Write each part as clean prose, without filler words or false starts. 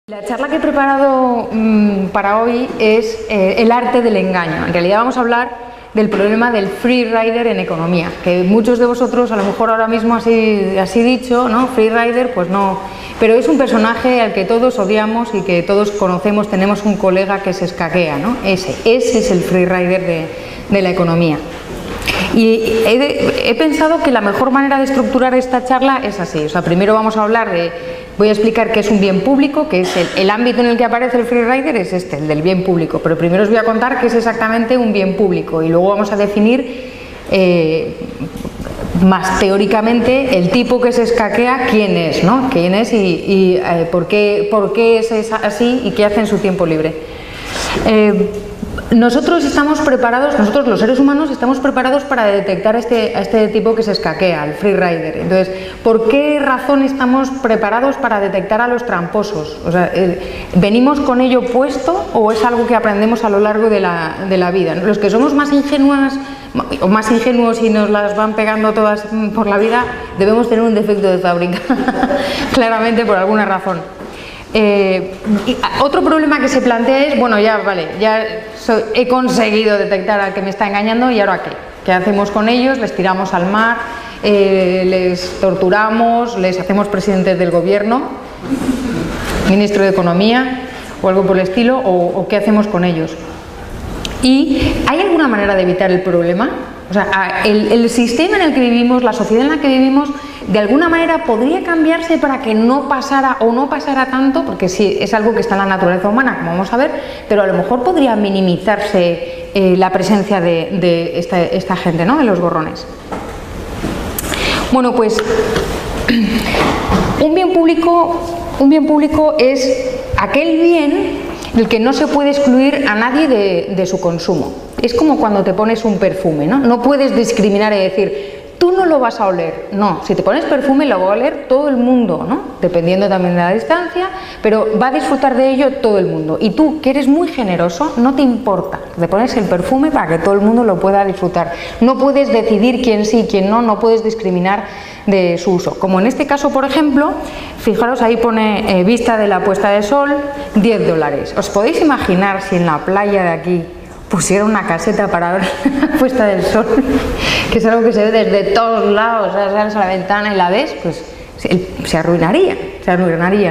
La charla que he preparado para hoy es el arte del engaño. En realidad vamos a hablar del problema del free rider en economía, que muchos de vosotros a lo mejor ahora mismo así dicho, ¿no? Free rider, pues no, pero es un personaje al que todos odiamos y que todos conocemos, tenemos un colega que se escaquea, ¿no? Ese es el free rider de la economía. Y he pensado que la mejor manera de estructurar esta charla es así. O sea, primero vamos a hablar voy a explicar qué es un bien público, que es el ámbito en el que aparece el free rider es el del bien público, pero primero os voy a contar qué es exactamente un bien público y luego vamos a definir más teóricamente el tipo que se escaquea, quién es, ¿no? Quién es y por qué es así y qué hace en su tiempo libre. Nosotros estamos preparados, nosotros los seres humanos estamos preparados para detectar a este tipo que se escaquea, el free rider. Entonces, ¿por qué razón estamos preparados para detectar a los tramposos? O sea, ¿venimos con ello puesto o es algo que aprendemos a lo largo de la vida? Los que somos más ingenuos y nos las van pegando todas por la vida, debemos tener un defecto de fábrica, claramente por alguna razón. Otro problema que se plantea es, bueno, ya he conseguido detectar al que me está engañando y ahora ¿qué hacemos con ellos? Les tiramos al mar, les torturamos, les hacemos presidentes del gobierno, ministro de Economía o algo por el estilo, o ¿qué hacemos con ellos? ¿Y hay alguna manera de evitar el problema? O sea, el sistema en el que vivimos, la sociedad en la que vivimos, de alguna manera podría cambiarse para que no pasara o no pasara tanto, porque sí, es algo que está en la naturaleza humana, como vamos a ver, pero a lo mejor podría minimizarse la presencia de esta gente, ¿no? De los gorrones. Bueno, pues un bien público es aquel bien del que no se puede excluir a nadie de su consumo. Es como cuando te pones un perfume, ¿no? No puedes discriminar y decir, tú no lo vas a oler. No, si te pones perfume lo va a oler todo el mundo, ¿no? Dependiendo también de la distancia, pero va a disfrutar de ello todo el mundo. Y tú, que eres muy generoso, no te importa. Te pones el perfume para que todo el mundo lo pueda disfrutar. No puedes decidir quién sí, quién no puedes discriminar de su uso. Como en este caso, por ejemplo, fijaros, ahí pone vista de la puesta de sol, $10. ¿Os podéis imaginar si en la playa de aquí pusiera una caseta para ver la puesta del sol, que es algo que se ve desde todos lados, sales a la ventana y la ves, pues se arruinaría,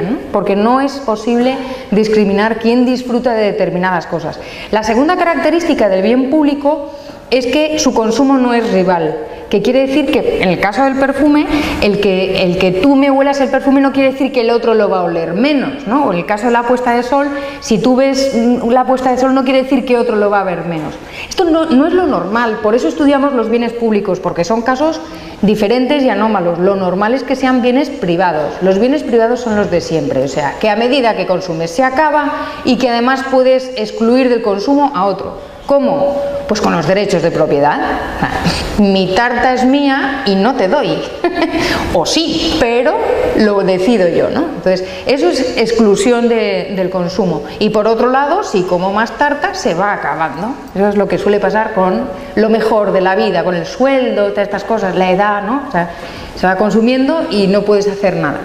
¿no? Porque no es posible discriminar quién disfruta de determinadas cosas. La segunda característica del bien público es que su consumo no es rival, que quiere decir que en el caso del perfume, el que tú me huelas el perfume no quiere decir que el otro lo va a oler menos, ¿no? O en el caso de la puesta de sol, si tú ves la puesta de sol no quiere decir que otro lo va a ver menos. Esto no es lo normal, por eso estudiamos los bienes públicos, porque son casos diferentes y anómalos. Lo normal es que sean bienes privados. Los bienes privados son los de siempre, o sea, que a medida que consumes se acaba y que además puedes excluir del consumo a otro. ¿Cómo? Pues con los derechos de propiedad. Mi tarta es mía y no te doy. O sí, pero lo decido yo, ¿no? Entonces, eso es exclusión del consumo. Y por otro lado, si como más tarta, se va acabando. Eso es lo que suele pasar con lo mejor de la vida, con el sueldo, todas estas cosas, la edad, ¿no? O sea, se va consumiendo y no puedes hacer nada.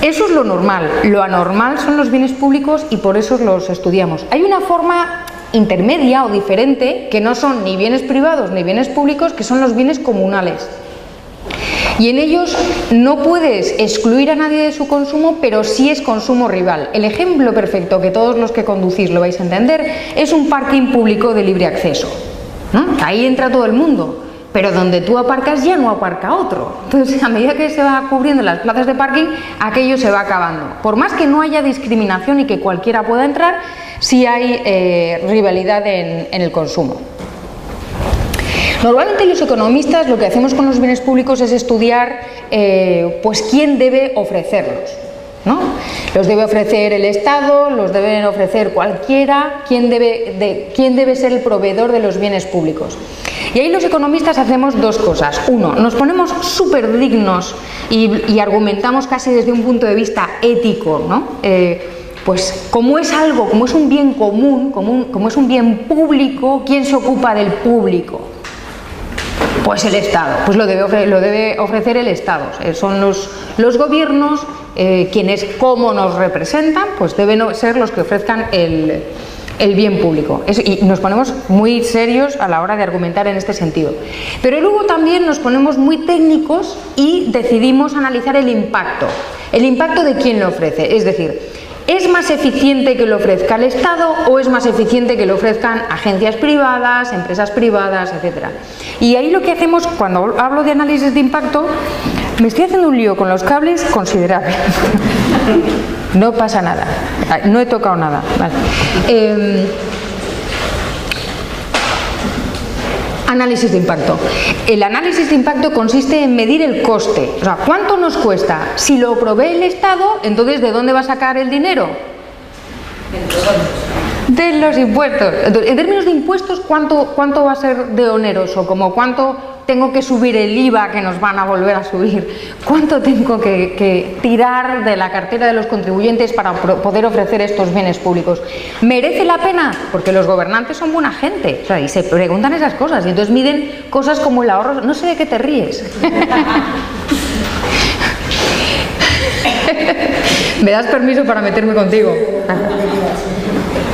Eso es lo normal. Lo anormal son los bienes públicos y por eso los estudiamos. Hay una forma intermedia o diferente, que no son ni bienes privados ni bienes públicos, que son los bienes comunales. Y en ellos no puedes excluir a nadie de su consumo, pero sí es consumo rival. El ejemplo perfecto, que todos los que conducís lo vais a entender, es un parking público de libre acceso, ¿no? Ahí entra todo el mundo, pero donde tú aparcas ya no aparca otro. Entonces, a medida que se va cubriendo las plazas de parking, aquello se va acabando. Por más que no haya discriminación y que cualquiera pueda entrar, sí hay rivalidad en el consumo. Normalmente los economistas lo que hacemos con los bienes públicos es estudiar pues quién debe ofrecerlos, ¿no? Los debe ofrecer el Estado, los deben ofrecer cualquiera, quién debe ser el proveedor de los bienes públicos. Y ahí los economistas hacemos dos cosas. Uno, nos ponemos súper dignos y argumentamos casi desde un punto de vista ético, ¿no? Pues como es un bien común, como es un bien público, ¿quién se ocupa del público? Pues el Estado, pues lo debe ofrecer el Estado. Son los gobiernos quienes, como nos representan, pues deben ser los que ofrezcan el bien público. Y nos ponemos muy serios a la hora de argumentar en este sentido. Pero luego también nos ponemos muy técnicos y decidimos analizar el impacto de quien lo ofrece. Es decir, ¿es más eficiente que lo ofrezca el Estado o es más eficiente que lo ofrezcan agencias privadas, empresas privadas, etcétera? Y ahí lo que hacemos, cuando hablo de análisis de impacto, me estoy haciendo un lío con los cables considerable. No pasa nada, no he tocado nada. Vale. Análisis de impacto. El análisis de impacto consiste en medir el coste. O sea, ¿cuánto nos cuesta? Si lo provee el Estado, entonces ¿de dónde va a sacar el dinero? De los impuestos. En términos de impuestos, ¿cuánto va a ser de oneroso? Como ¿cuánto tengo que subir el IVA que nos van a volver a subir? ¿Cuánto tengo que tirar de la cartera de los contribuyentes para poder ofrecer estos bienes públicos? ¿Merece la pena? Porque los gobernantes son buena gente, o sea, y se preguntan esas cosas y entonces miden cosas como el ahorro. No sé de qué te ríes. ¿Me das permiso para meterme contigo?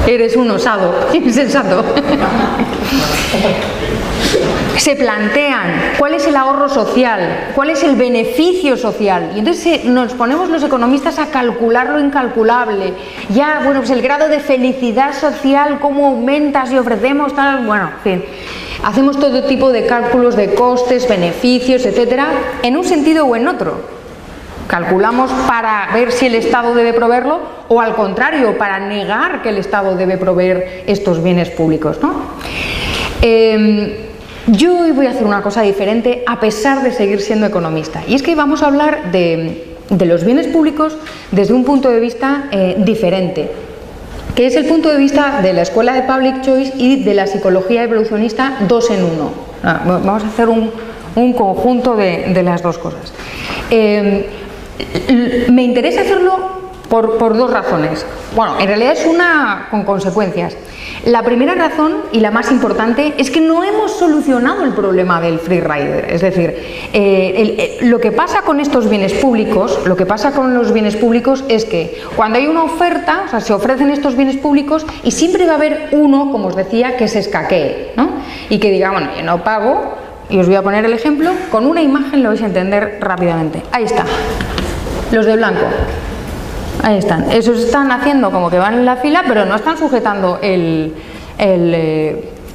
Eres un osado, insensato. Se plantean cuál es el ahorro social, cuál es el beneficio social, y entonces nos ponemos los economistas a calcular lo incalculable. Ya, bueno, pues el grado de felicidad social, cómo aumenta si ofrecemos tal, bueno, en fin. Hacemos todo tipo de cálculos de costes, beneficios, etcétera, en un sentido o en otro. Calculamos para ver si el Estado debe proveerlo o al contrario, para negar que el Estado debe proveer estos bienes públicos, ¿no? Yo hoy voy a hacer una cosa diferente a pesar de seguir siendo economista, y es que vamos a hablar de los bienes públicos desde un punto de vista diferente, que es el punto de vista de la escuela de Public Choice y de la psicología evolucionista 2 en 1. Vamos a hacer un conjunto de las dos cosas. Me interesa hacerlo por dos razones. Bueno, en realidad es una con consecuencias. La primera razón, y la más importante, es que no hemos solucionado el problema del free rider. Es decir, lo que pasa con estos bienes públicos, lo que pasa con los bienes públicos es que cuando hay una oferta, o sea, se ofrecen estos bienes públicos y siempre va a haber uno, como os decía, que se escaquee, ¿no? Y que diga, bueno, yo no pago, y os voy a poner el ejemplo, con una imagen lo vais a entender rápidamente. Ahí está, los de blanco. Ahí están. Esos están haciendo como que van en la fila, pero no están sujetando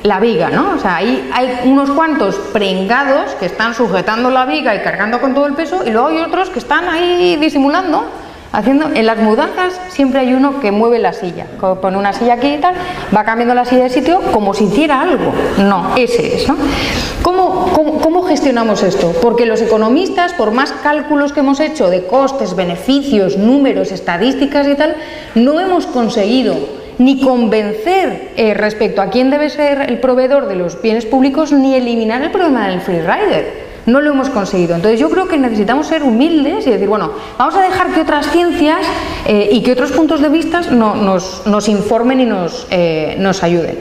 la viga, ¿no? O sea, ahí hay unos cuantos pringados que están sujetando la viga y cargando con todo el peso, y luego hay otros que están ahí disimulando, haciendo. En las mudanzas siempre hay uno que mueve la silla, pone una silla aquí y tal, va cambiando la silla de sitio como si hiciera algo. No, ese es, ¿no? ¿Cómo gestionamos esto? Porque los economistas, por más cálculos que hemos hecho de costes, beneficios, números, estadísticas y tal, no hemos conseguido ni convencer respecto a quién debe ser el proveedor de los bienes públicos, ni eliminar el problema del free rider. No lo hemos conseguido. Entonces yo creo que necesitamos ser humildes y decir, bueno, vamos a dejar que otras ciencias y que otros puntos de vista nos informen y nos ayuden.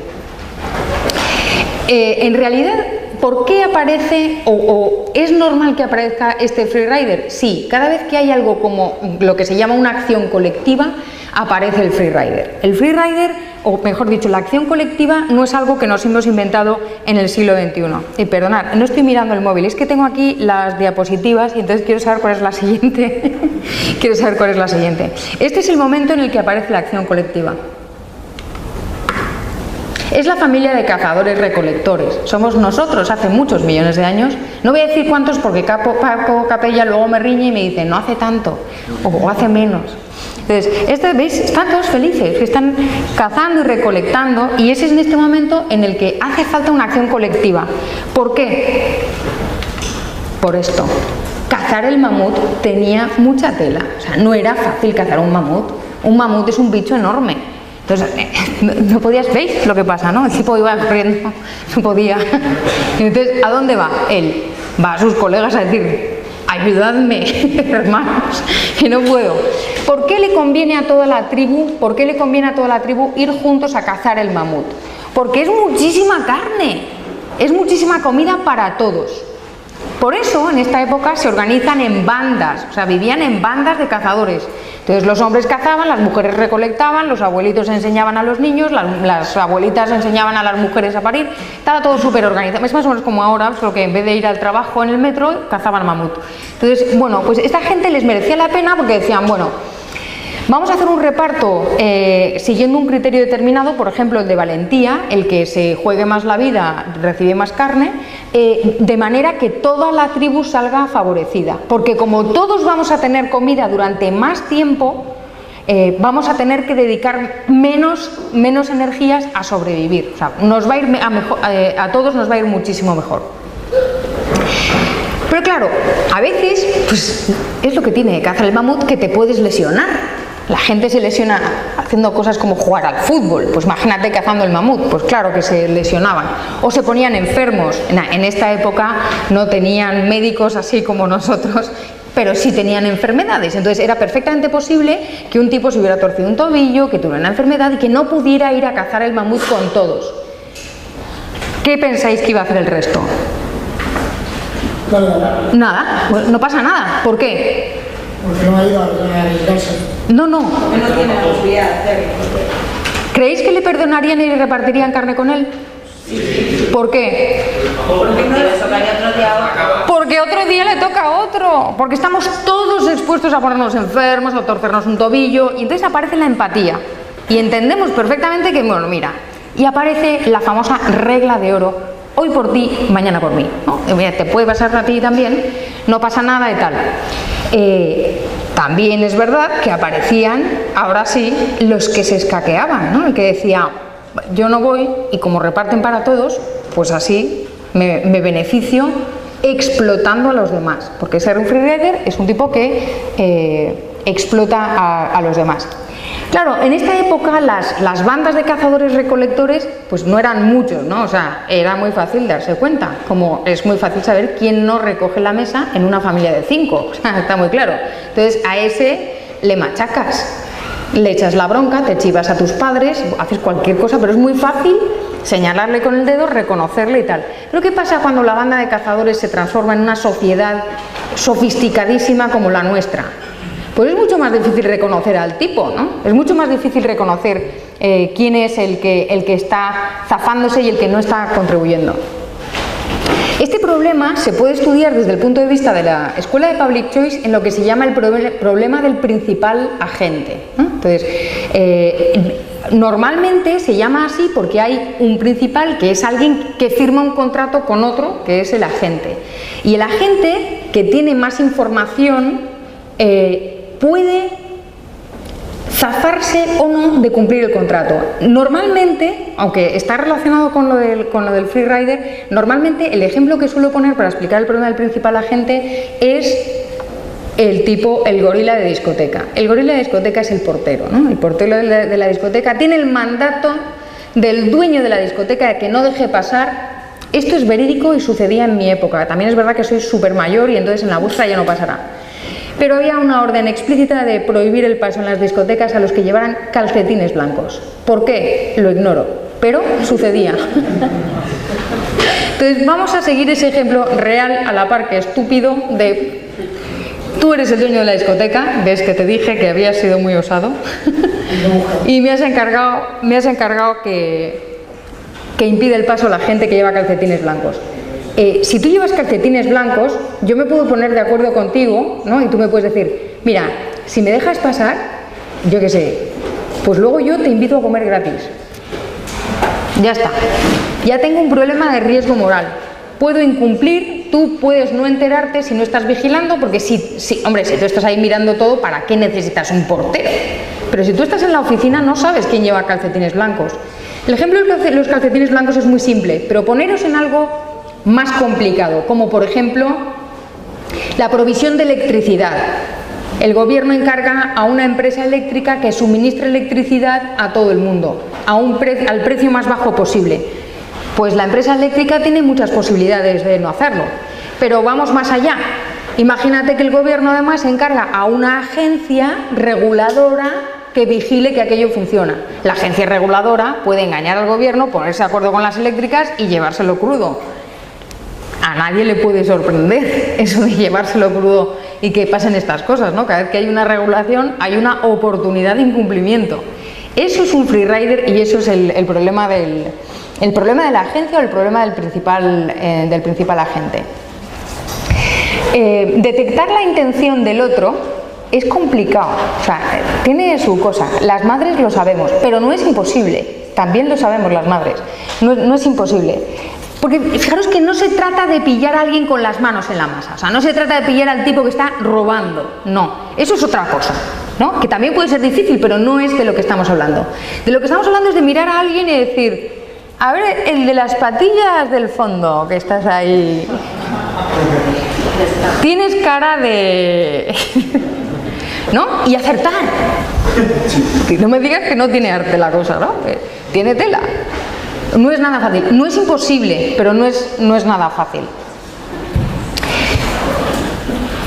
En realidad, ¿por qué aparece o es normal que aparezca este free rider? Sí, cada vez que hay algo como lo que se llama una acción colectiva, aparece el free rider. El free rider, o mejor dicho, la acción colectiva, no es algo que nos hemos inventado en el siglo XXI. Y perdonad, no estoy mirando el móvil, es que tengo aquí las diapositivas y entonces quiero saber cuál es la siguiente. Quiero saber cuál es la siguiente. Este es el momento en el que aparece la acción colectiva. Es la familia de cazadores-recolectores. Somos nosotros hace muchos millones de años. No voy a decir cuántos porque Paco Capella luego me riñe y me dice, no hace tanto o hace menos. Entonces, ¿veis? Están todos felices, están cazando y recolectando, y ese es en este momento en el que hace falta una acción colectiva. ¿Por qué? Por esto. Cazar el mamut tenía mucha tela. O sea, no era fácil cazar un mamut. Un mamut es un bicho enorme. Entonces, no podías, ¿veis lo que pasa, no? El tipo iba corriendo, no podía. Entonces, ¿a dónde va? Él va a sus colegas a decir, ayudadme, hermanos, que no puedo. ¿Por qué le conviene a toda la tribu? ¿Por qué le conviene a toda la tribu ir juntos a cazar el mamut? Porque es muchísima carne. es muchísima comida para todos. Por eso en esta época se organizan en bandas, o sea, vivían en bandas de cazadores. Entonces los hombres cazaban, las mujeres recolectaban, los abuelitos enseñaban a los niños, las abuelitas enseñaban a las mujeres a parir, estaba todo súper organizado. Es más o menos como ahora, solo que en vez de ir al trabajo en el metro, cazaban mamut. Entonces, bueno, pues esta gente les merecía la pena porque decían, bueno, vamos a hacer un reparto siguiendo un criterio determinado, por ejemplo el de valentía, el que se juegue más la vida recibe más carne, de manera que toda la tribu salga favorecida, porque como todos vamos a tener comida durante más tiempo, vamos a tener que dedicar menos energías a sobrevivir, o sea, nos va a ir a todos nos va a ir muchísimo mejor. Pero claro, a veces pues, es lo que tiene cazar el mamut, que te puedes lesionar. La gente se lesiona haciendo cosas como jugar al fútbol, pues imagínate cazando el mamut, pues claro que se lesionaban, o se ponían enfermos. En esta época no tenían médicos así como nosotros, pero sí tenían enfermedades, entonces era perfectamente posible que un tipo se hubiera torcido un tobillo, que tuviera una enfermedad y que no pudiera ir a cazar el mamut con todos. ¿Qué pensáis que iba a hacer el resto? Nada, no pasa nada. ¿Por qué? Porque no ha ido a arriesgarse. No. No tiene la posibilidad de hacerlo. ¿Creéis que le perdonarían y repartirían carne con él? Sí. ¿Por qué? Porque no le tocaría otro día a otro. Porque otro día le toca a otro. Porque estamos todos expuestos a ponernos enfermos, a torcernos un tobillo. Y entonces aparece la empatía. Y entendemos perfectamente que, bueno, mira, y aparece la famosa regla de oro. Hoy por ti, mañana por mí, ¿no? Te puede pasar a ti también, no pasa nada y tal. También es verdad que aparecían, ahora sí, los que se escaqueaban, ¿no? El que decía, yo no voy y como reparten para todos, pues así me beneficio explotando a los demás. Porque ser un freerider es un tipo que explota a los demás. Claro, en esta época las bandas de cazadores recolectores pues no eran muchos, ¿no? O sea, era muy fácil darse cuenta, como es muy fácil saber quién no recoge la mesa en una familia de 5, o sea, está muy claro. Entonces a ese le machacas, le echas la bronca, te chivas a tus padres, haces cualquier cosa, pero es muy fácil señalarle con el dedo, reconocerle y tal. Pero ¿qué pasa cuando la banda de cazadores se transforma en una sociedad sofisticadísima como la nuestra? Pues es mucho más difícil reconocer al tipo, ¿no? Es mucho más difícil reconocer quién es el que está zafándose y el que no está contribuyendo. Este problema se puede estudiar desde el punto de vista de la escuela de Public Choice en lo que se llama el problema del principal agente, ¿no? Entonces, normalmente se llama así porque hay un principal que es alguien que firma un contrato con otro, que es el agente. Y el agente que tiene más información puede zafarse o no de cumplir el contrato. Normalmente, aunque está relacionado con lo del freerider, normalmente el ejemplo que suelo poner para explicar el problema del principal agente es el gorila de discoteca. El gorila de discoteca es el portero, ¿no? El portero de la discoteca tiene el mandato del dueño de la discoteca de que no deje pasar. Esto es verídico y sucedía en mi época. También es verdad que soy súper mayor y entonces en la vuestra ya no pasará. Pero había una orden explícita de prohibir el paso en las discotecas a los que llevaran calcetines blancos. ¿Por qué? Lo ignoro, pero sucedía. Entonces vamos a seguir ese ejemplo real a la par que estúpido de tú eres el dueño de la discoteca, ves que te dije que habías sido muy osado y me has encargado que impide el paso a la gente que lleva calcetines blancos. Si tú llevas calcetines blancos, yo me puedo poner de acuerdo contigo, ¿no? Y tú me puedes decir, mira, si me dejas pasar, yo qué sé, pues luego yo te invito a comer gratis. Ya está. Ya tengo un problema de riesgo moral. Puedo incumplir, tú puedes no enterarte si no estás vigilando, porque hombre, si tú estás ahí mirando todo, ¿para qué necesitas un portero? Pero si tú estás en la oficina no sabes quién lleva calcetines blancos. El ejemplo de los calcetines blancos es muy simple, pero poneros en algo más complicado, como por ejemplo la provisión de electricidad. El gobierno encarga a una empresa eléctrica que suministre electricidad a todo el mundo, al precio más bajo posible. Pues la empresa eléctrica tiene muchas posibilidades de no hacerlo, pero vamos más allá. Imagínate que el gobierno además encarga a una agencia reguladora que vigile que aquello funciona. La agencia reguladora puede engañar al gobierno, ponerse de acuerdo con las eléctricas y llevárselo crudo. A nadie le puede sorprender eso de llevárselo crudo y que pasen estas cosas, ¿no? Cada vez que hay una regulación hay una oportunidad de incumplimiento. Eso es un freerider y eso es el problema de la agencia o el problema del principal agente. Detectar la intención del otro es complicado, o sea, tiene su cosa. Las madres lo sabemos, pero no es imposible. También lo sabemos las madres. No es imposible. Porque fijaros que no se trata de pillar a alguien con las manos en la masa, o sea, no se trata de pillar al tipo que está robando, no, eso es otra cosa, ¿no? Que también puede ser difícil, pero no es de lo que estamos hablando. De lo que estamos hablando es de mirar a alguien y decir, a ver, el de las patillas del fondo, que estás ahí, tienes cara de... ¿no? Y acertar. No me digas que no tiene arte la cosa, ¿no? Tiene tela. No es nada fácil, no es imposible, pero no es nada fácil.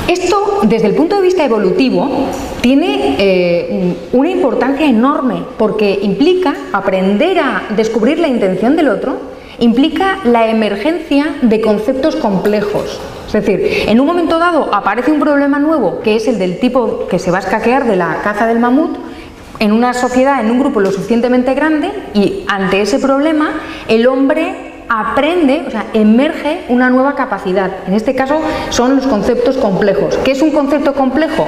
Esto, desde el punto de vista evolutivo, tiene una importancia enorme, porque implica aprender a descubrir la intención del otro, implica la emergencia de conceptos complejos. Es decir, en un momento dado aparece un problema nuevo, que es el del tipo que se va a escaquear de la caza del mamut, en una sociedad, en un grupo lo suficientemente grande, y ante ese problema el hombre aprende, o sea, emerge una nueva capacidad. En este caso son los conceptos complejos. ¿Qué es un concepto complejo?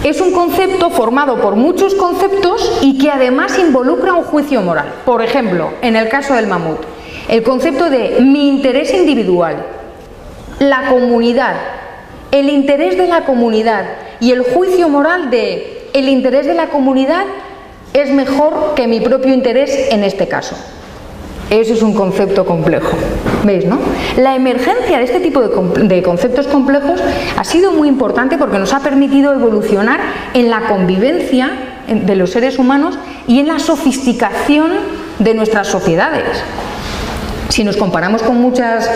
Es un concepto formado por muchos conceptos y que además involucra un juicio moral. Por ejemplo, en el caso del mamut, el concepto de mi interés individual, la comunidad, el interés de la comunidad y el juicio moral de el interés de la comunidad es mejor que mi propio interés en este caso. Eso es un concepto complejo. ¿Veis, no? La emergencia de este tipo de conceptos complejos ha sido muy importante porque nos ha permitido evolucionar en la convivencia de los seres humanos y en la sofisticación de nuestras sociedades. Si nos comparamos con muchas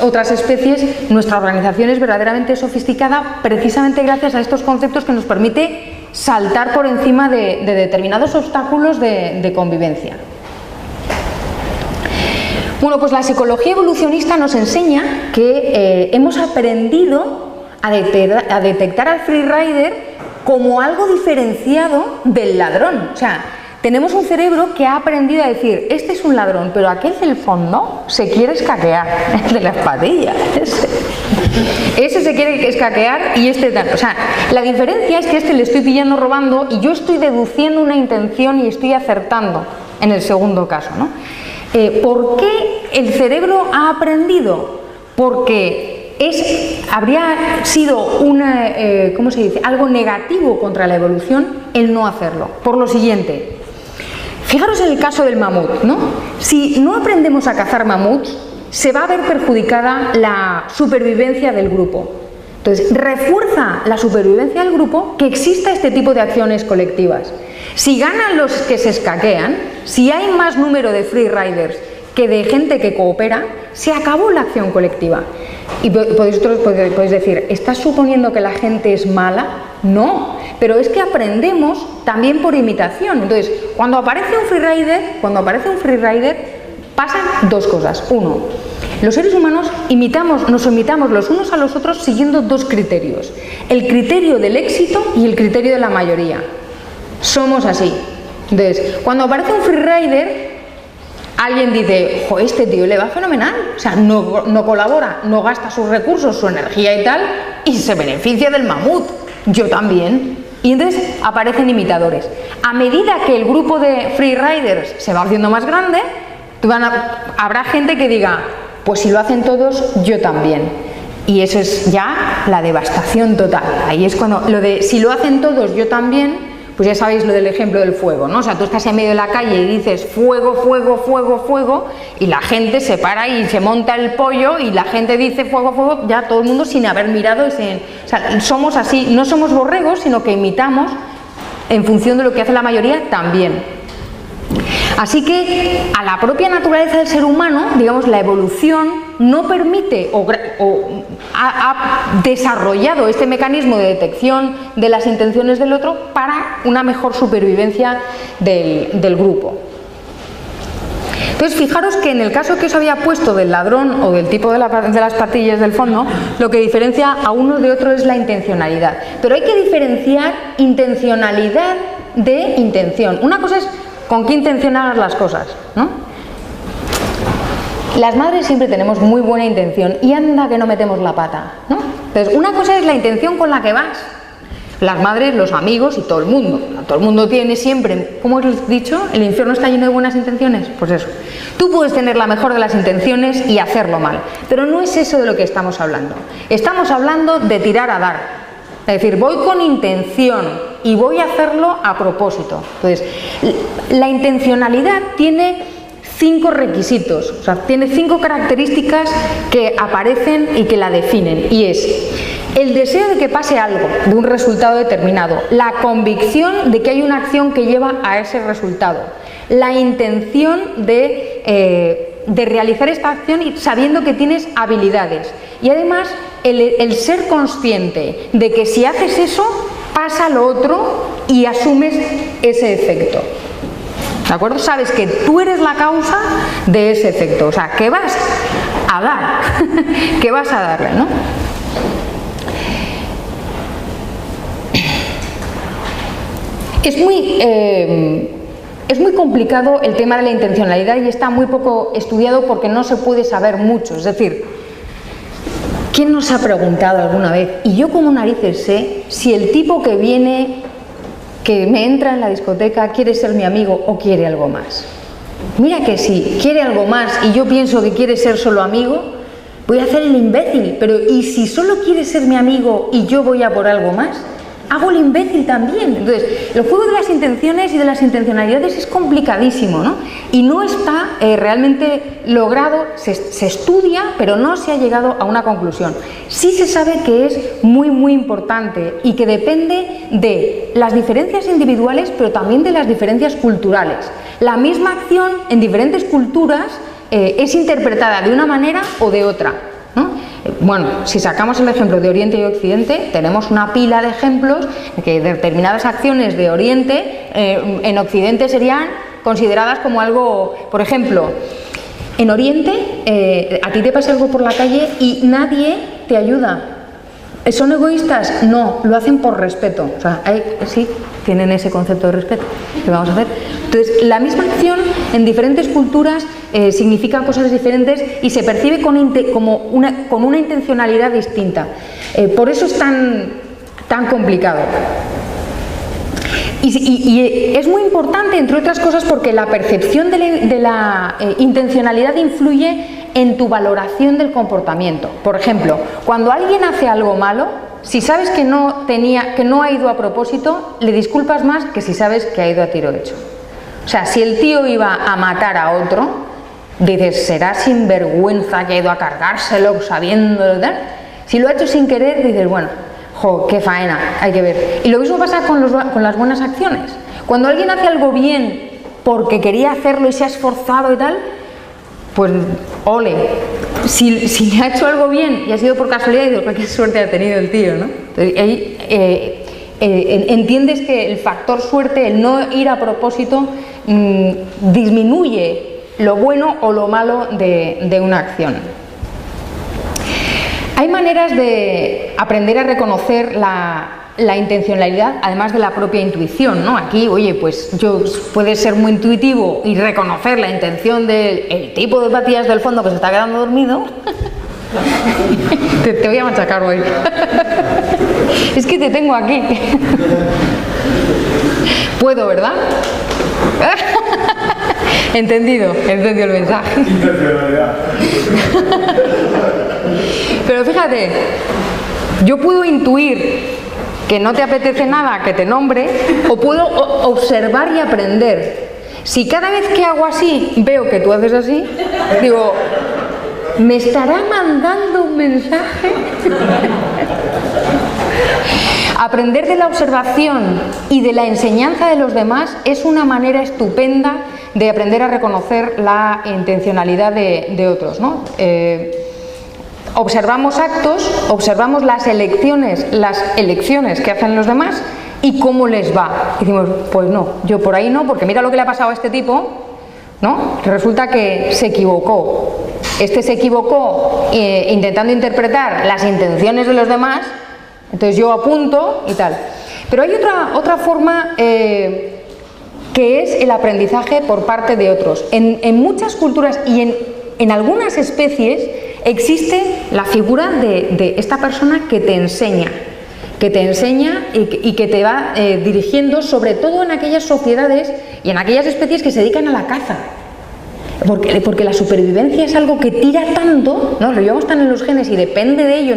otras especies, nuestra organización es verdaderamente sofisticada precisamente gracias a estos conceptos que nos permite saltar por encima de determinados obstáculos de convivencia. Bueno, pues la psicología evolucionista nos enseña que hemos aprendido a detectar al freerider como algo diferenciado del ladrón. O sea, tenemos un cerebro que ha aprendido a decir, este es un ladrón, pero aquel del fondo se quiere escaquear, el de las patillas. Ese se quiere escaquear y este tal. O sea, la diferencia es que este le estoy pillando robando y yo estoy deduciendo una intención y estoy acertando en el segundo caso, ¿no? ¿Por qué el cerebro ha aprendido? Porque habría sido ¿cómo se dice? Algo negativo contra la evolución el no hacerlo. Por lo siguiente, fijaros en el caso del mamut, ¿no? Si no aprendemos a cazar mamuts, se va a ver perjudicada la supervivencia del grupo. Entonces, refuerza la supervivencia del grupo que exista este tipo de acciones colectivas. Si ganan los que se escaquean, si hay más número de freeriders que de gente que coopera, se acabó la acción colectiva. Y podéis decir, ¿estás suponiendo que la gente es mala? No, pero es que aprendemos también por imitación. Entonces, cuando aparece un freerider, pasan dos cosas. Uno, los seres humanos nos imitamos los unos a los otros siguiendo dos criterios: el criterio del éxito y el criterio de la mayoría. Somos así. Entonces, cuando aparece un freerider, alguien dice, jo, este tío le va fenomenal, o sea, no colabora, no gasta sus recursos, su energía y tal, y se beneficia del mamut, yo también. Y entonces aparecen imitadores. A medida que el grupo de freeriders se va haciendo más grande, habrá gente que diga, pues si lo hacen todos, yo también. Y eso es ya la devastación total. Ahí es cuando lo de si lo hacen todos, yo también. Pues ya sabéis lo del ejemplo del fuego, ¿no? O sea, tú estás en medio de la calle y dices fuego, fuego, fuego, fuego, y la gente se para y se monta el pollo y la gente dice fuego, fuego, ya todo el mundo sin haber mirado. O sea, somos así, no somos borregos, sino que imitamos en función de lo que hace la mayoría también. Así que a la propia naturaleza del ser humano, digamos, la evolución no permite o ha desarrollado este mecanismo de detección de las intenciones del otro para una mejor supervivencia del grupo. Entonces, fijaros que en el caso que os había puesto del ladrón o del tipo de las pastillas del fondo, lo que diferencia a uno de otro es la intencionalidad. Pero hay que diferenciar intencionalidad de intención. Una cosa es con qué intencionar las cosas, ¿no? Las madres siempre tenemos muy buena intención y anda que no metemos la pata, ¿no? Entonces, una cosa es la intención con la que vas. Las madres, los amigos y todo el mundo. Todo el mundo tiene siempre, como os he dicho, el infierno está lleno de buenas intenciones. Pues eso. Tú puedes tener la mejor de las intenciones y hacerlo mal. Pero no es eso de lo que estamos hablando. Estamos hablando de tirar a dar. Es decir, voy con intención y voy a hacerlo a propósito. Entonces, la intencionalidad tiene 5 requisitos, o sea, tiene 5 características que aparecen y que la definen. Y es el deseo de que pase algo, de un resultado determinado, la convicción de que hay una acción que lleva a ese resultado, la intención de realizar esta acción y sabiendo que tienes habilidades, y además el ser consciente de que si haces eso pasa lo otro y asumes ese efecto. ¿De acuerdo? Sabes que tú eres la causa de ese efecto, o sea, que vas a dar, que vas a darle, ¿no? Es muy complicado el tema de la intencionalidad y está muy poco estudiado porque no se puede saber mucho. Es decir, ¿quién nos ha preguntado alguna vez? Y yo como narices sé si el tipo que viene, que me entra en la discoteca, quiere ser mi amigo o quiere algo más. Mira que si quiere algo más y yo pienso que quiere ser solo amigo, voy a hacer el imbécil. Pero ¿y si solo quiere ser mi amigo y yo voy a por algo más? Hago el imbécil también. Entonces, el juego de las intenciones y de las intencionalidades es complicadísimo, ¿no? Y no está realmente logrado, se estudia, pero no se ha llegado a una conclusión. Sí se sabe que es muy, muy importante y que depende de las diferencias individuales, pero también de las diferencias culturales. La misma acción en diferentes culturas es interpretada de una manera o de otra, ¿no? Bueno, si sacamos el ejemplo de Oriente y Occidente, tenemos una pila de ejemplos de que determinadas acciones de Oriente en Occidente serían consideradas como algo, por ejemplo, en Oriente a ti te pasa algo por la calle y nadie te ayuda. ¿Son egoístas? No, lo hacen por respeto. O sea, sí, tienen ese concepto de respeto. ¿Qué vamos a hacer? Entonces, la misma acción en diferentes culturas significa cosas diferentes y se percibe con una intencionalidad distinta. Por eso es tan complicado. Y es muy importante, entre otras cosas, porque la percepción de la intencionalidad influye en tu valoración del comportamiento. Por ejemplo, cuando alguien hace algo malo, si sabes que no ha ido a propósito, le disculpas más que si sabes que ha ido a tiro hecho. O sea, si el tío iba a matar a otro, dices, será sinvergüenza que ha ido a cargárselo sabiendo, ¿verdad? Si lo ha hecho sin querer, dices, bueno, jo, qué faena, hay que ver. Y lo mismo pasa con las buenas acciones. Cuando alguien hace algo bien porque quería hacerlo y se ha esforzado y tal, pues ole. Si le ha hecho algo bien y ha sido por casualidad, dices, qué suerte ha tenido el tío, ¿no? Entonces, ahí entiendes que el factor suerte, el no ir a propósito, disminuye lo bueno o lo malo de una acción. Hay maneras de aprender a reconocer la intencionalidad, además de la propia intuición, ¿no? Aquí, oye, pues puedes ser muy intuitivo y reconocer la intención del tipo de patillas del fondo que se está quedando dormido. Te voy a machacar hoy. Es que te tengo aquí. Puedo, ¿verdad? Entendido el mensaje. Intencionalidad. Pero fíjate, yo puedo intuir que no te apetece nada que te nombre, o puedo observar y aprender. Si cada vez que hago así veo que tú haces así, digo, ¿me estará mandando un mensaje? Aprender de la observación y de la enseñanza de los demás es una manera estupenda de aprender a reconocer la intencionalidad de otros, ¿no? Observamos actos, observamos las elecciones que hacen los demás y cómo les va. Y decimos, pues no, yo por ahí no, porque mira lo que le ha pasado a este tipo, ¿no? Resulta que se equivocó. Este se equivocó intentando interpretar las intenciones de los demás, entonces yo apunto y tal. Pero hay otra forma que es el aprendizaje por parte de otros. En muchas culturas y en algunas especies existe la figura de esta persona que te enseña y que te va dirigiendo, sobre todo en aquellas sociedades y en aquellas especies que se dedican a la caza. Porque la supervivencia es algo que tira tanto, ¿no? Lo llevamos tan en los genes y depende de ello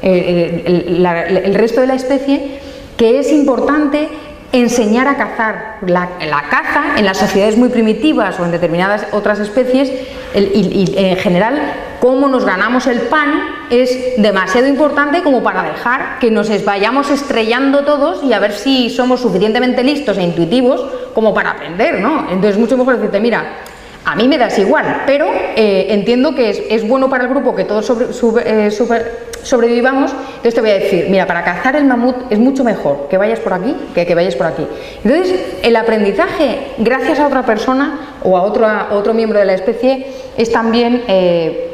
el resto de la especie, que es importante enseñar a cazar. La caza en las sociedades muy primitivas o en determinadas otras especies y en general cómo nos ganamos el pan es demasiado importante como para dejar que nos vayamos estrellando todos y a ver si somos suficientemente listos e intuitivos como para aprender, ¿no? Entonces mucho mejor decirte, mira, a mí me das igual, pero entiendo que es bueno para el grupo que todos sobrevivamos, entonces te voy a decir, mira, para cazar el mamut es mucho mejor que vayas por aquí que vayas por aquí. Entonces, el aprendizaje gracias a otra persona o a otro miembro de la especie es también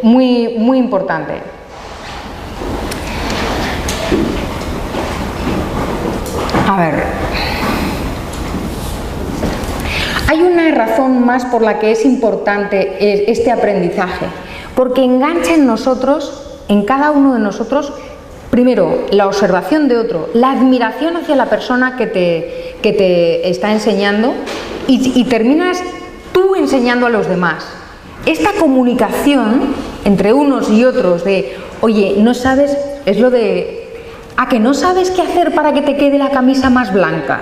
muy, muy importante. A ver, hay una razón más por la que es importante este aprendizaje, porque engancha en nosotros, en cada uno de nosotros, primero, la observación de otro, la admiración hacia la persona que te está enseñando y terminas tú enseñando a los demás. Esta comunicación entre unos y otros de, oye, no sabes, es lo de, que no sabes qué hacer para que te quede la camisa más blanca.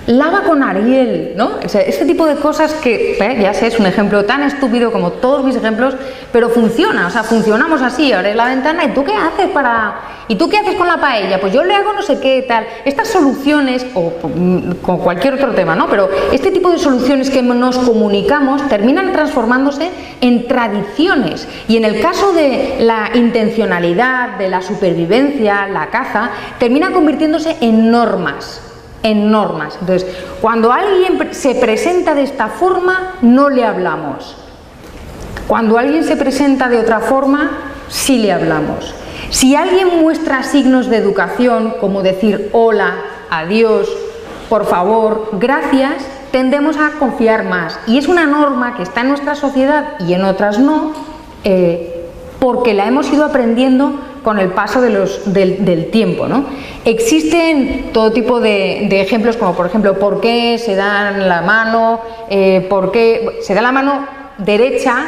Lava con Ariel, ¿no? O sea, este tipo de cosas que, ya sé, es un ejemplo tan estúpido como todos mis ejemplos, pero funciona, o sea, funcionamos así, abres la ventana y ¿tú qué haces ¿y tú qué haces con la paella? Pues yo le hago no sé qué, tal. Estas soluciones, o con cualquier otro tema, ¿no? Pero este tipo de soluciones que nos comunicamos terminan transformándose en tradiciones. Y en el caso de la intencionalidad, de la supervivencia, la caza, termina convirtiéndose en normas. Entonces, cuando alguien se presenta de esta forma, no le hablamos. Cuando alguien se presenta de otra forma, sí le hablamos. Si alguien muestra signos de educación, como decir hola, adiós, por favor, gracias, tendemos a confiar más. Y es una norma que está en nuestra sociedad y en otras no, porque la hemos ido aprendiendo con el paso del tiempo, ¿no? Existen todo tipo de ejemplos, como por ejemplo, ¿por qué se dan la mano? ¿Por qué se da la mano derecha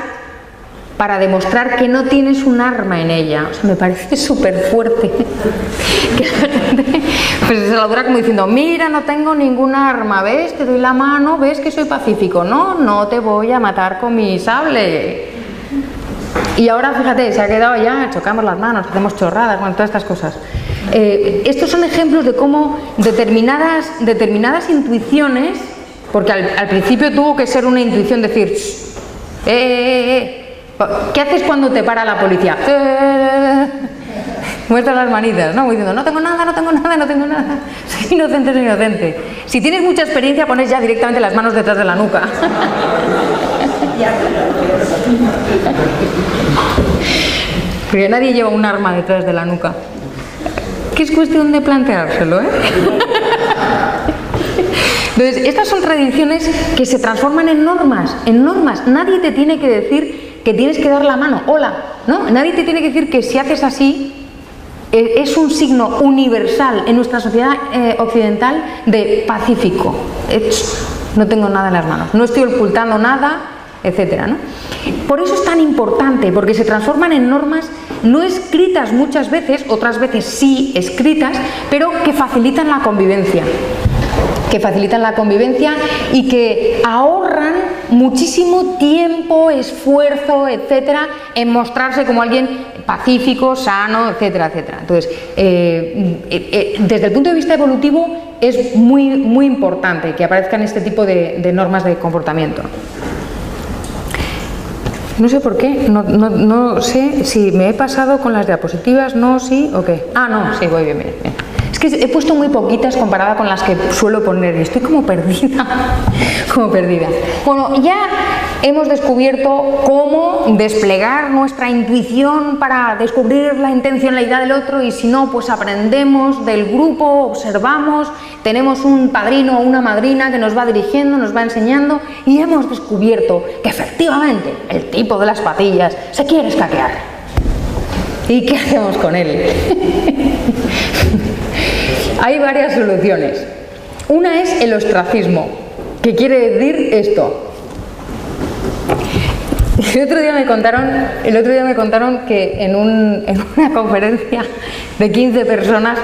para demostrar que no tienes un arma en ella? O sea, me parece súper fuerte que la gente pues se la dura como diciendo, mira, no tengo ningún arma, ¿ves? Te doy la mano, ¿ves que soy pacífico? No te voy a matar con mi sable. Y ahora, fíjate, se ha quedado ya, chocamos las manos, hacemos chorradas, bueno, todas estas cosas. Estos son ejemplos de cómo determinadas intuiciones, porque al principio tuvo que ser una intuición decir, ¿qué haces cuando te para la policía? Muestra las manitas, ¿no? Diciendo, no tengo nada. Soy inocente. Si tienes mucha experiencia, pones ya directamente las manos detrás de la nuca. Porque nadie lleva un arma detrás de la nuca. Que es cuestión de planteárselo, ¿eh? Entonces, estas son tradiciones que se transforman en normas. Nadie te tiene que decir que tienes que dar la mano, hola, ¿no? Nadie te tiene que decir que si haces así es un signo universal en nuestra sociedad occidental de pacífico. No tengo nada en las manos, no estoy ocultando nada, etcétera, ¿no? Por eso es tan importante, porque se transforman en normas no escritas muchas veces, otras veces sí escritas, pero que facilitan la convivencia y que ahorran muchísimo tiempo, esfuerzo, etcétera, en mostrarse como alguien pacífico, sano, etcétera, etcétera. Entonces, desde el punto de vista evolutivo es muy importante que aparezcan este tipo de normas de comportamiento. No sé por qué, no sé si me he pasado con las diapositivas, no, sí o qué. Ah, no, sí, voy bien. Es que he puesto muy poquitas comparada con las que suelo poner y estoy como perdida, Bueno, ya hemos descubierto cómo desplegar nuestra intuición para descubrir la intencionalidad del otro, y si no, pues aprendemos del grupo, observamos, tenemos un padrino o una madrina que nos va dirigiendo, nos va enseñando, y hemos descubierto que efectivamente el tipo de las patillas se quiere escaquear. ¿Y qué hacemos con él? Hay varias soluciones. Una es el ostracismo, que quiere decir esto. El otro día me contaron que en una conferencia de 15 personas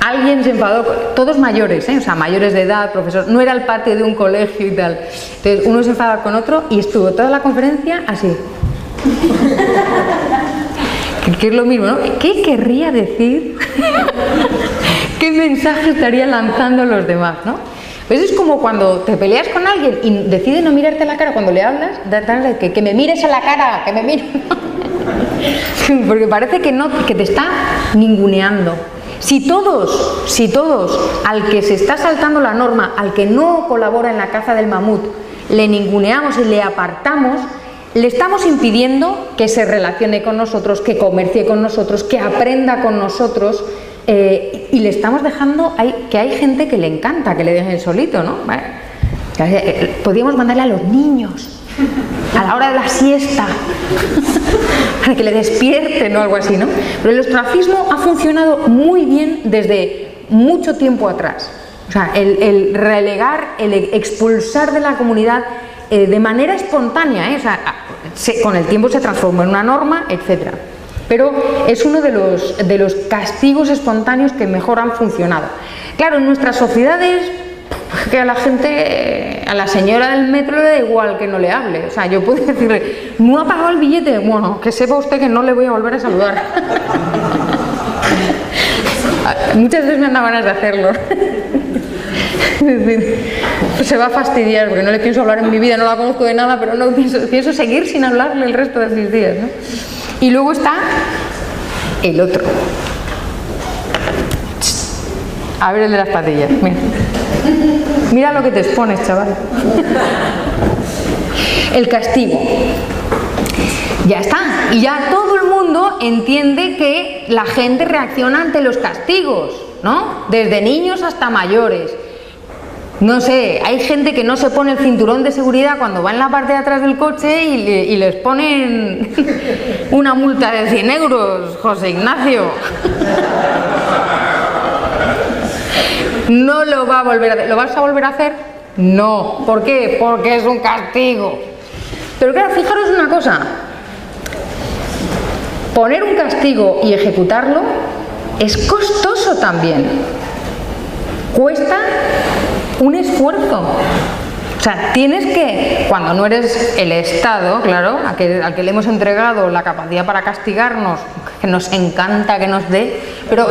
alguien se enfadó, todos mayores, o sea, mayores de edad, profesor, no era el patio de un colegio y tal. Entonces uno se enfadaba con otro y estuvo toda la conferencia así. Que es lo mismo, ¿no? ¿Qué querría decir? ¿Qué mensaje estaría lanzando los demás, no? Pues es como cuando te peleas con alguien y decide no mirarte a la cara cuando le hablas, que me mires a la cara, que me mires. Porque parece que te está ninguneando. Si todos, al que se está saltando la norma, al que no colabora en la caza del mamut, le ninguneamos y le apartamos, le estamos impidiendo que se relacione con nosotros, que comercie con nosotros, que aprenda con nosotros, y le estamos dejando que hay gente que le encanta que le dejen solito, ¿no? Podríamos mandarle a los niños a la hora de la siesta para que le despierten o algo así, ¿no? Pero el ostracismo ha funcionado muy bien desde mucho tiempo atrás. O sea, el relegar, el expulsar de la comunidad de manera espontánea, o sea, con el tiempo se transformó en una norma, etcétera. Pero es uno de los castigos espontáneos que mejor han funcionado. Claro, en nuestras sociedades, que a la gente, a la señora del metro le da igual que no le hable. O sea, yo puedo decirle, ¿no ha pagado el billete? Bueno, que sepa usted que no le voy a volver a saludar. Muchas veces me han dado ganas de hacerlo. Es decir, pues se va a fastidiar porque no le pienso hablar en mi vida, no la conozco de nada, pero no pienso seguir sin hablarle el resto de mis días, ¿no? Y luego está el otro. A ver el de las patillas. Mira lo que te expones, chaval. El castigo. Ya está. Y ya todo el mundo entiende que la gente reacciona ante los castigos, ¿no? Desde niños hasta mayores. No sé, hay gente que no se pone el cinturón de seguridad cuando va en la parte de atrás del coche y les ponen una multa de 100 euros, José Ignacio. No lo va a volver a hacer. ¿Lo vas a volver a hacer? No. ¿Por qué? Porque es un castigo. Pero claro, fijaros una cosa. Poner un castigo y ejecutarlo es costoso también. Cuesta un esfuerzo. O sea, tienes que, cuando no eres el Estado, claro, al que le hemos entregado la capacidad para castigarnos, que nos encanta que nos dé, pero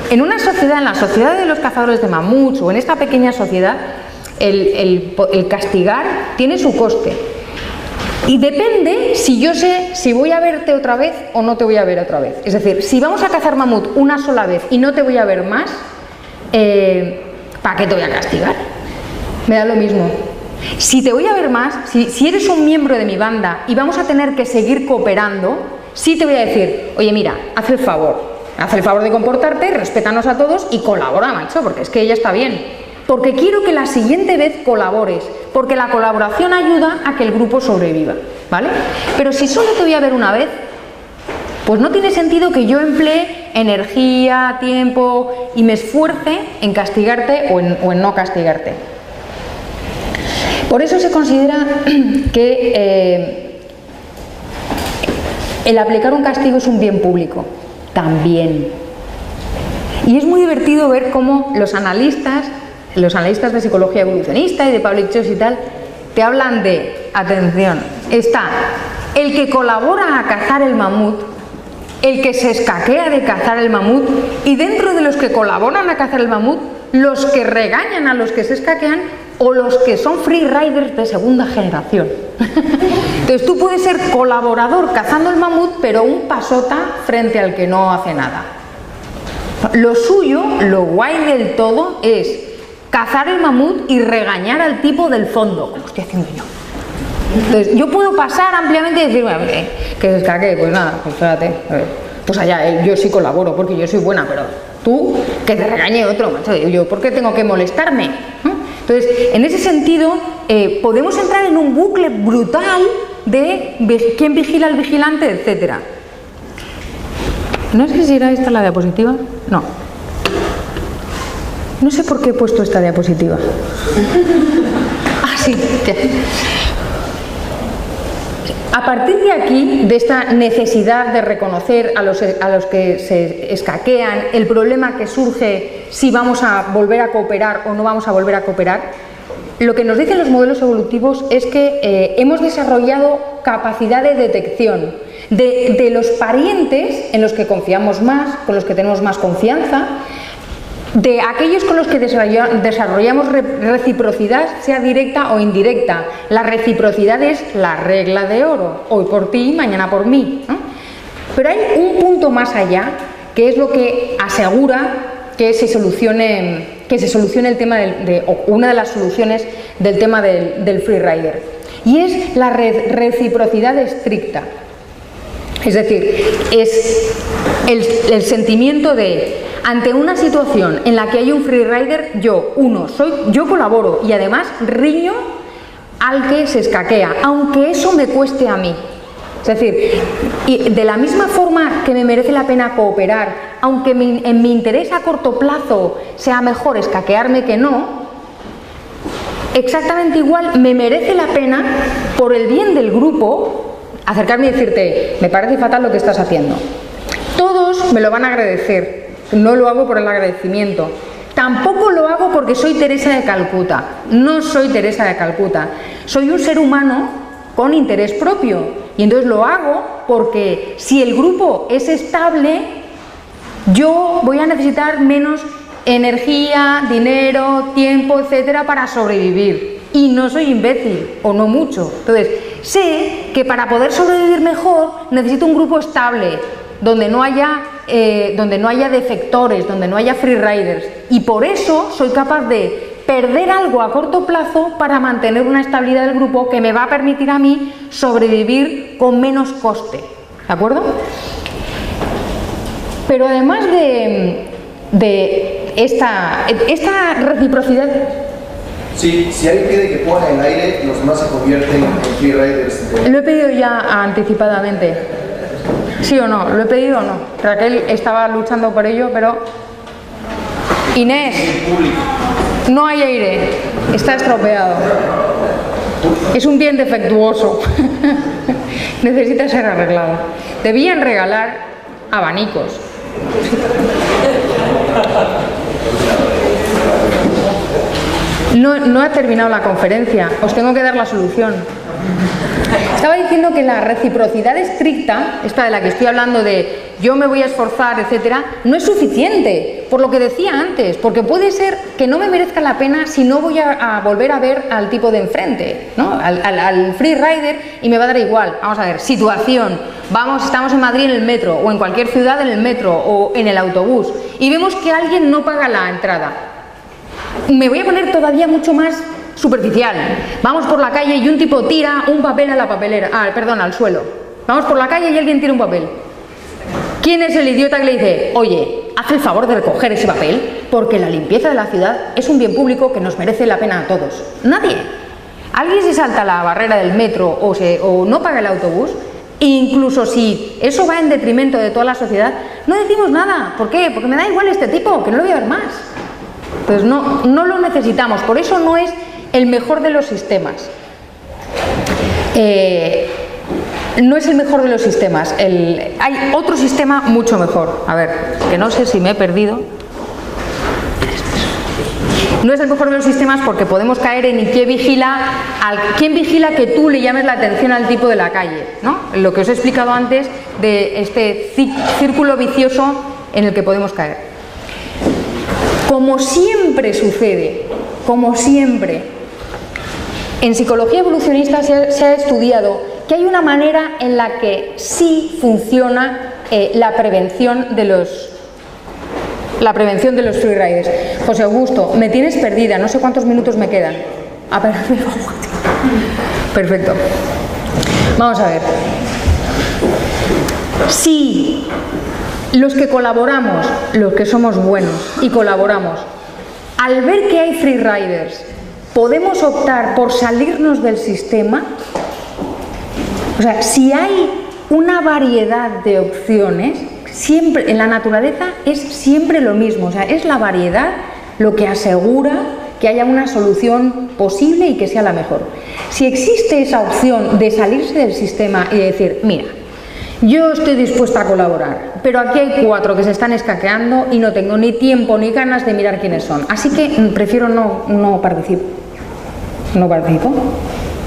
en una sociedad, en la sociedad de los cazadores de mamuts o en esta pequeña sociedad, el castigar tiene su coste. Y depende si yo sé si voy a verte otra vez o no te voy a ver otra vez. Es decir, si vamos a cazar mamut una sola vez y no te voy a ver más, ¿para qué te voy a castigar? Me da lo mismo. Si te voy a ver más, si eres un miembro de mi banda y vamos a tener que seguir cooperando, sí te voy a decir, oye mira, haz el favor de comportarte, respétanos a todos y colabora, macho, porque es que ella está bien. Porque quiero que la siguiente vez colabores, porque la colaboración ayuda a que el grupo sobreviva, ¿vale? Pero si solo te voy a ver una vez, pues no tiene sentido que yo emplee energía, tiempo y me esfuerce en castigarte o en no castigarte. Por eso se considera que el aplicar un castigo es un bien público, también. Y es muy divertido ver cómo los analistas de psicología evolucionista y de Public Choice y tal, te hablan de atención, está el que colabora a cazar el mamut, el que se escaquea de cazar el mamut, y dentro de los que colaboran a cazar el mamut, los que regañan a los que se escaquean o los que son free riders de segunda generación. Entonces tú puedes ser colaborador cazando el mamut, pero un pasota frente al que no hace nada. Lo suyo, lo guay del todo, es cazar el mamut y regañar al tipo del fondo, como estoy haciendo yo. Entonces yo puedo pasar ampliamente y decir, bueno, que se escaquee, pues nada, pues espérate, pues allá, yo sí colaboro porque yo soy buena, pero tú, que te regañe otro, macho, yo, ¿por qué tengo que molestarme? Entonces, en ese sentido, podemos entrar en un bucle brutal de quién vigila al vigilante, etcétera. No sé si era esta la diapositiva. No. No sé por qué he puesto esta diapositiva. Ah, sí. Ya. A partir de aquí, de esta necesidad de reconocer a los que se escaquean, el problema que surge si vamos a volver a cooperar o no vamos a volver a cooperar, lo que nos dicen los modelos evolutivos es que hemos desarrollado capacidad de detección de los parientes en los que confiamos más, con los que tenemos más confianza, de aquellos con los que desarrollamos reciprocidad, sea directa o indirecta. La reciprocidad es la regla de oro, hoy por ti, mañana por mí, ¿no? Pero hay un punto más allá, que es lo que asegura que se solucione el tema o una de las soluciones del tema del freerider, y es la reciprocidad estricta. Es decir, es el sentimiento de, ante una situación en la que hay un freerider, yo colaboro y además riño al que se escaquea, aunque eso me cueste a mí. Es decir, y de la misma forma que me merece la pena cooperar, aunque en mi interés a corto plazo sea mejor escaquearme que no, exactamente igual me merece la pena, por el bien del grupo, acercarme y decirte, me parece fatal lo que estás haciendo. Todos me lo van a agradecer, no lo hago por el agradecimiento. Tampoco lo hago porque soy Teresa de Calcuta, no soy Teresa de Calcuta. Soy un ser humano con interés propio y entonces lo hago porque si el grupo es estable, yo voy a necesitar menos energía, dinero, tiempo, etcétera, para sobrevivir. Y no soy imbécil, o no mucho. Entonces, sé que para poder sobrevivir mejor necesito un grupo estable, donde no haya defectores, donde no haya freeriders. Y por eso soy capaz de perder algo a corto plazo para mantener una estabilidad del grupo que me va a permitir a mí sobrevivir con menos coste. ¿De acuerdo? Pero además de esta reciprocidad... Sí, si alguien pide que ponga en el aire, los demás se convierten en freeriders. Lo he pedido ya anticipadamente. ¿Sí o no? ¿Lo he pedido o no? Raquel estaba luchando por ello, pero... Inés, no hay aire, está estropeado. Es un bien defectuoso. Necesita ser arreglado. Debían regalar abanicos. No ha terminado la conferencia, os tengo que dar la solución. Estaba diciendo que la reciprocidad estricta, esta de la que estoy hablando de yo me voy a esforzar, etcétera, no es suficiente, por lo que decía antes, porque puede ser que no me merezca la pena si no voy a volver a ver al tipo de enfrente, ¿no? al freerider, y me va a dar igual. Vamos a ver, situación, estamos en Madrid en el metro, o en cualquier ciudad en el metro, o en el autobús, y vemos que alguien no paga la entrada. Me voy a poner todavía mucho más superficial. Vamos por la calle y un tipo tira un papel a la papelera, al suelo. Vamos por la calle y alguien tira un papel. ¿Quién es el idiota que le dice, oye, haz el favor de recoger ese papel porque la limpieza de la ciudad es un bien público que nos merece la pena a todos? Nadie. Alguien se salta la barrera del metro o no paga el autobús, e incluso si eso va en detrimento de toda la sociedad, no decimos nada. ¿Por qué? Porque me da igual este tipo, que no lo voy a ver más. Entonces no lo necesitamos, por eso no es el mejor de los sistemas. No es el mejor de los sistemas. Hay otro sistema mucho mejor. A ver, que no sé si me he perdido. No es el mejor de los sistemas porque podemos caer en quién vigila que tú le llames la atención al tipo de la calle, ¿no? Lo que os he explicado antes de este círculo vicioso en el que podemos caer. Como siempre sucede, como siempre, en psicología evolucionista se ha estudiado que hay una manera en la que sí funciona la prevención de los freeriders. José Augusto, me tienes perdida, no sé cuántos minutos me quedan. Perfecto. Vamos a ver. Si los que colaboramos, los que somos buenos y colaboramos, al ver que hay freeriders, podemos optar por salirnos del sistema, o sea, si hay una variedad de opciones, siempre en la naturaleza es siempre lo mismo, o sea, es la variedad lo que asegura que haya una solución posible y que sea la mejor. Si existe esa opción de salirse del sistema y decir, mira, yo estoy dispuesta a colaborar, pero aquí hay 4 que se están escaqueando y no tengo ni tiempo ni ganas de mirar quiénes son, así que prefiero no participo. No participo,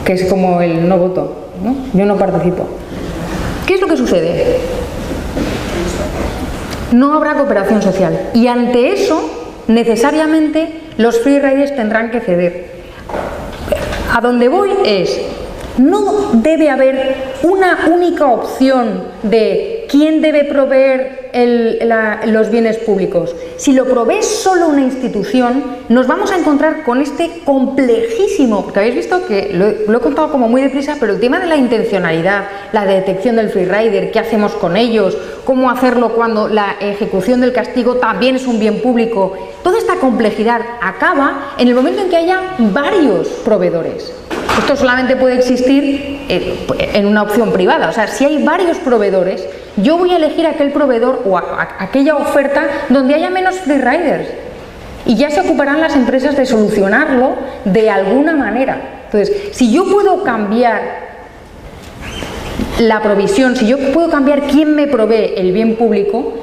que es como el no voto, ¿no? Yo no participo. ¿Qué es lo que sucede? No habrá cooperación social y ante eso necesariamente los freeriders tendrán que ceder. A donde voy es, no debe haber una única opción de quién debe proveer los bienes públicos. Si lo provee solo una institución, nos vamos a encontrar con este complejísimo, porque habéis visto que lo he contado como muy deprisa, pero el tema de la intencionalidad, la detección del freerider, qué hacemos con ellos, cómo hacerlo cuando la ejecución del castigo también es un bien público, toda esta complejidad acaba en el momento en que haya varios proveedores. Esto solamente puede existir en una opción privada, o sea, si hay varios proveedores, yo voy a elegir aquel proveedor o aquella oferta donde haya menos freeriders y ya se ocuparán las empresas de solucionarlo de alguna manera. Entonces, si yo puedo cambiar la provisión, si yo puedo cambiar quién me provee el bien público,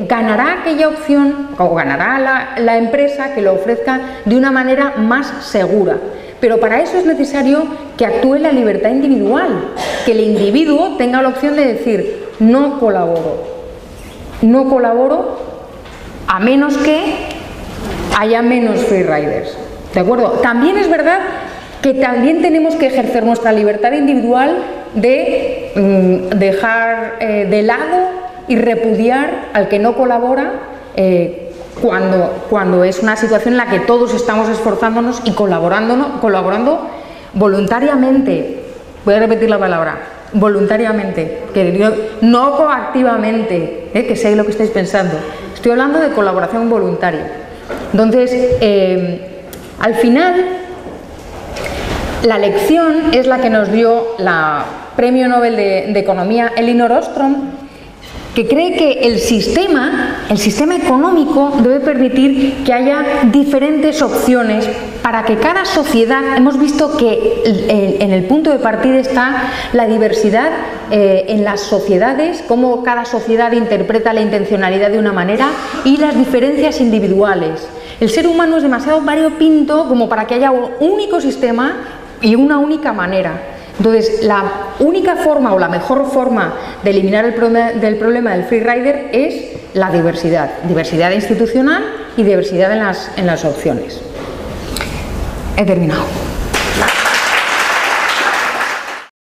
ganará aquella opción o ganará la empresa que lo ofrezca de una manera más segura. Pero para eso es necesario que actúe la libertad individual, que el individuo tenga la opción de decir no colaboro a menos que haya menos freeriders, ¿de acuerdo? También es verdad que también tenemos que ejercer nuestra libertad individual de dejar de lado y repudiar al que no colabora cuando es una situación en la que todos estamos esforzándonos y colaborando voluntariamente. Voy a repetir la palabra, voluntariamente, no coactivamente, que sé lo que estáis pensando. Estoy hablando de colaboración voluntaria. Entonces, al final, la lección es la que nos dio la Premio Nobel de Economía Elinor Ostrom, que cree que el sistema económico debe permitir que haya diferentes opciones para que cada sociedad, hemos visto que en el punto de partida está la diversidad en las sociedades, cómo cada sociedad interpreta la intencionalidad de una manera y las diferencias individuales. El ser humano es demasiado variopinto como para que haya un único sistema y una única manera. Entonces, la única forma o la mejor forma de eliminar el problema del freerider es la diversidad institucional y diversidad en las opciones. He terminado.